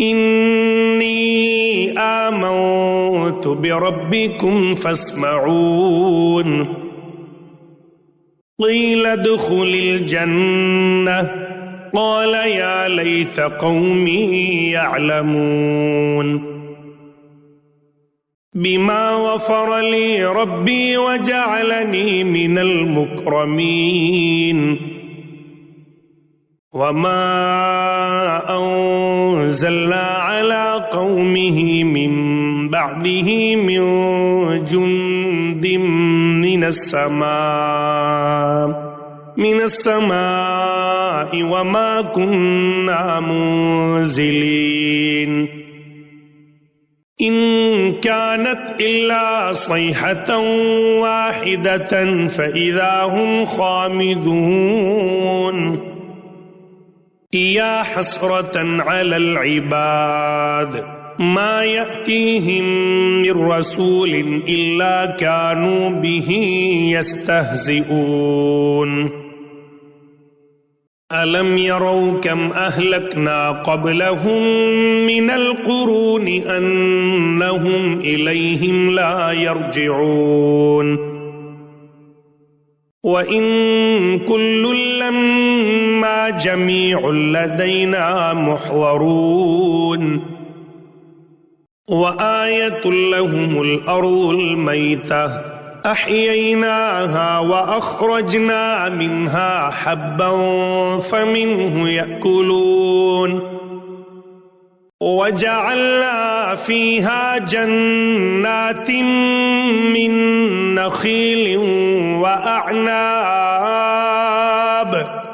إني آمنت بربكم فاسمعون قيل ادخل الجنة قال يا ليت قومي يعلمون بما غفر لي ربي وجعلني من المكرمين وما أنزلنا على قومه من بعده من جند من السماء وما كنا منزلين إن كانت إلا صيحة واحدة فإذا هم خامدون يا حسرة على العباد ما يأتيهم من رسول إلا كانوا به يستهزئون ألم يروا كم أهلكنا قبلهم من القرون أنهم إليهم لا يرجعون وإن كل لما جميع لدينا محضرون وآية لهم الأرض الميتة أحييناها وأخرجنا منها حبا فمنه يأكلون وجعلنا فيها جنات من نخيل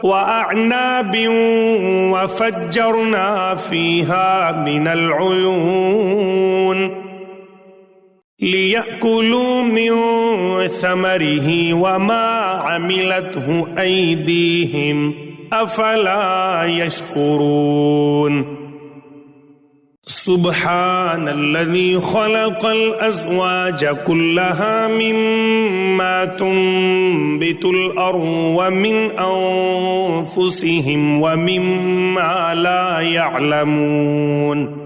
وأعناب وفجرنا فيها من العيون ليأكلوا من ثمره وما عملته أيديهم أفلا يشكرون سبحان الذي خلق الأزواج كلها مما تنبت الأرض ومن أنفسهم ومما لا يعلمون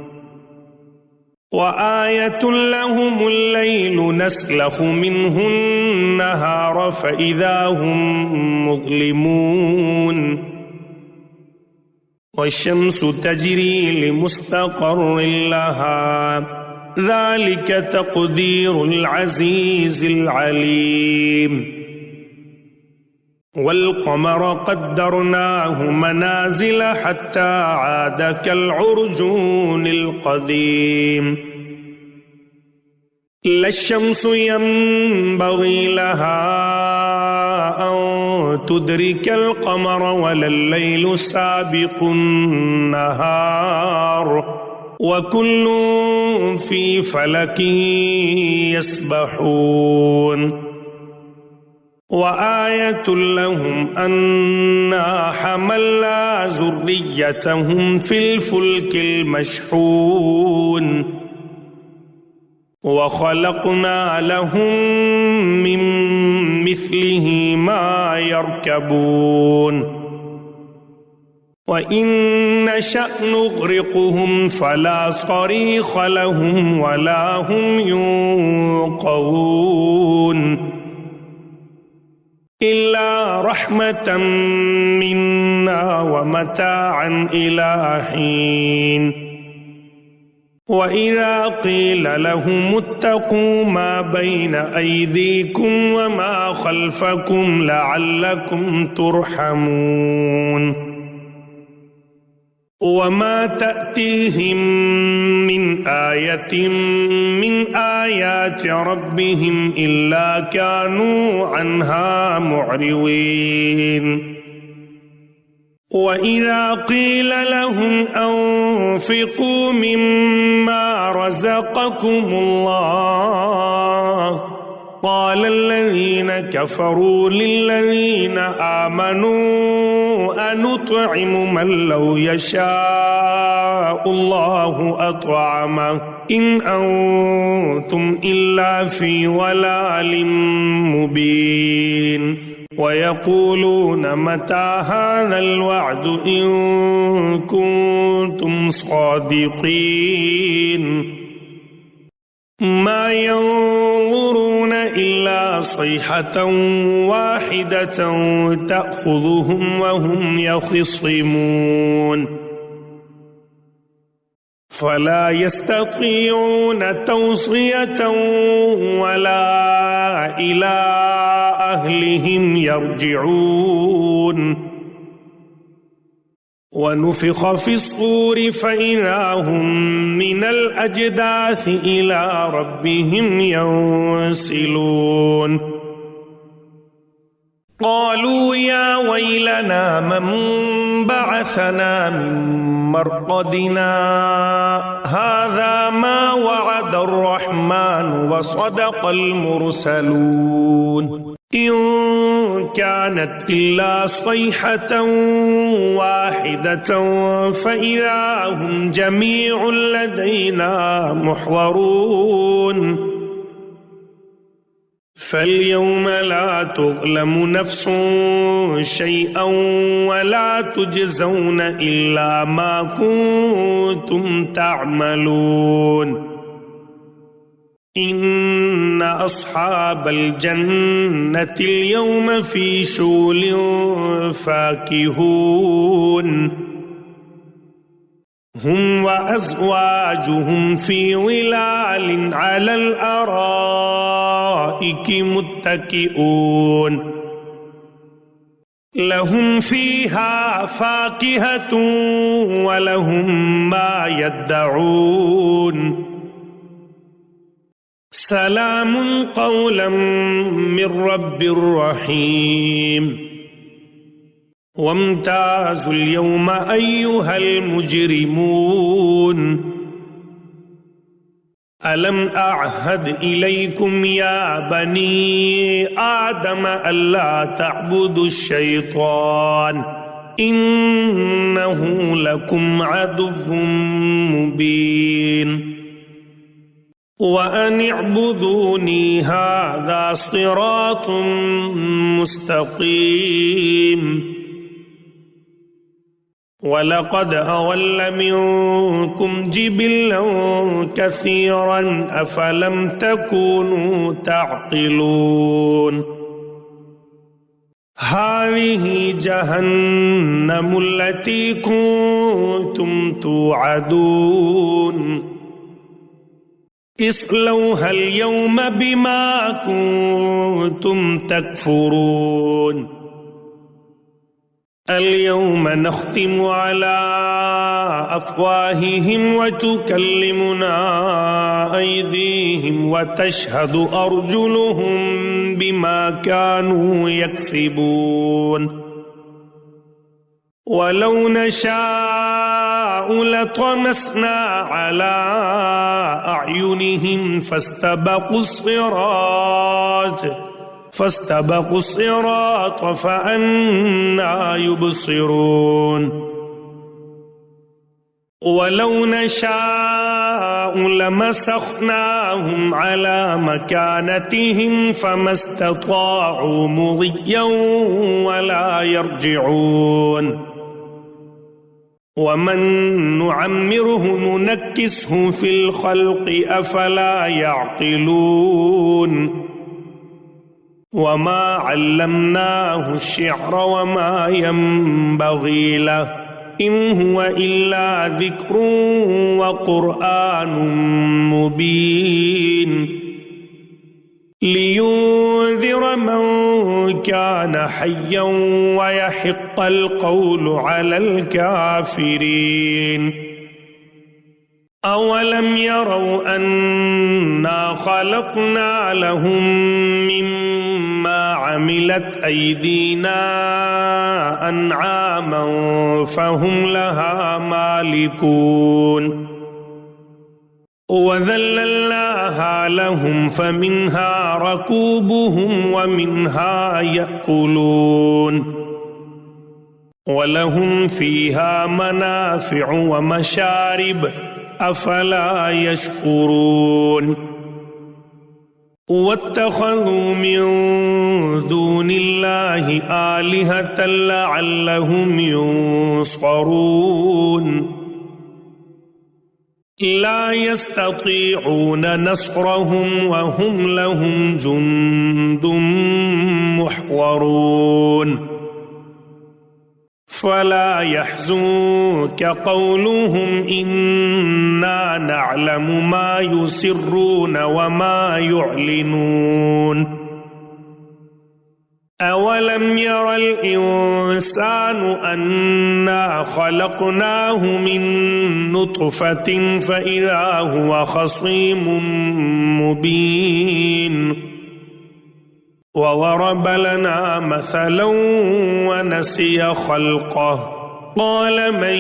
وآية لهم الليل نسلخ منه النهار فإذا هم مظلمون والشمس تجري لمستقر لها ذلك تقدير العزيز العليم والقمر قدرناه منازل حتى عاد كالعرجون القديم لا الشمس ينبغي لها أن تدرك القمر ولا الليل سابق النهار وكل في فلك يسبحون وآية لهم أنا حملنا ذريتهم في الفلك المشحون وخلقنا لهم من مثله ما يركبون وإن نشأ نغرقهم فلا صريخ لهم ولا هم ينقذون إلا رحمة منا ومتاعا إلى حين وإذا قيل لهم اتقوا ما بين أيديكم وما خلفكم لعلكم ترحمون وما تأتيهم من آية من آيات ربهم إلا كانوا عنها معرضين وإذا قيل لهم أنفقوا مما رزقكم الله قال الذين كفروا للذين آمنوا أنطعم من لو يشاء الله أطعمه إن أنتم إلا في ضلال مبين ويقولون متى هذا الوعد إن كنتم صادقين ما ينظرون إلا صيحة واحدة تأخذهم وهم يخصمون فلا يستطيعون توصية ولا إلى أهلهم يرجعون ونفخ في الصور فإذا هم من الأجداث إلى ربهم ينسلون قالوا يا ويلنا من بعثنا من مرقدنا هذا ما وعد الرحمن وصدق المرسلون إن كانت إلا صيحة واحدة فإذا هم جميع لدينا محضرون فاليوم لا تظلم نفس شيئا ولا تجزون إلا ما كنتم تعملون إن أصحاب الجنة اليوم في شغل فاكهون هم وأزواجهم في ظلال على الأرائك متكئون لهم فيها فاكهة ولهم ما يدعون سلام قولا من رب رحيم وامتازوا اليوم أيها المجرمون ألم أعهد إليكم يا بني آدم ألا تعبدوا الشيطان إنه لكم عدو مبين وأن اعبدوني هذا صراط مستقيم ولقد أضل منكم جبلا كثيرا أفلم تكونوا تعقلون هذه جهنم التي كنتم توعدون اصلوها اليوم بما كنتم تكفرون اليوم نختم على أفواههم وتكلمنا أيديهم وتشهد أرجلهم بما كانوا يكسبون ولو نشاء لطمسنا على أعينهم فاستبقوا الصراط فأنى يبصرون ولو نشاء لمسخناهم على مكانتهم فما استطاعوا مضيا ولا يرجعون ومن نعمره ننكسه في الخلق أفلا يعقلون وما علمناه الشعر وما ينبغي له إن هو إلا ذكر وقرآن مبين لينذر من كان حيا ويحق القول على الكافرين أولم يروا أنا خلقنا لهم مما عملت أيدينا أنعاما فهم لها مالكون وذللناها لهم فمنها ركوبهم ومنها يأكلون ولهم فيها منافع ومشارب أفلا يشكرون واتخذوا من دون الله آلهة لعلهم ينصرون لا يستطيعون نصرهم وهم لهم جند محضرون فلا يحزنك قولهم إنا نعلم ما يسرون وما يعلنون أولم ير الإنسان أنا خلقناه من نطفة فإذا هو خصيم مبين وضرب لنا مثلا ونسي خلقه قال من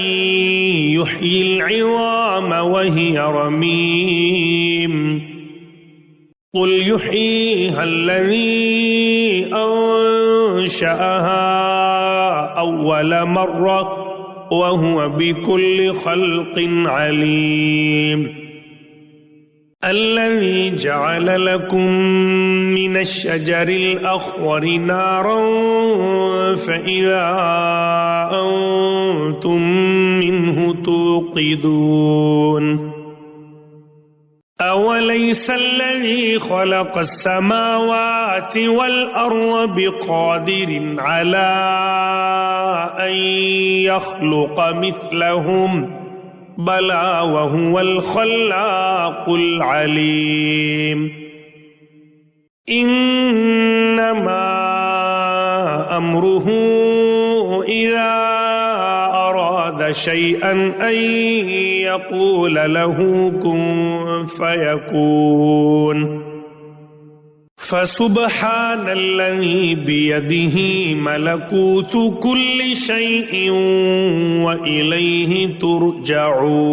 يحيي العظام وهي رميم قل يحييها الذي أنشأها أول مرة وهو بكل خلق عليم الذي جعل لكم من الشجر الأخضر نارا فإذا أنتم منه توقدون أوليس الذي خلق السماوات والأرض بقادر على أن يخلق مثلهم بلى وهو الخلاق العليم إنما أمره إذا أراد شيئا أن يقول له كن فيكون فسبحان الذي بيده ملكوت كل شيء وإليه ترجعون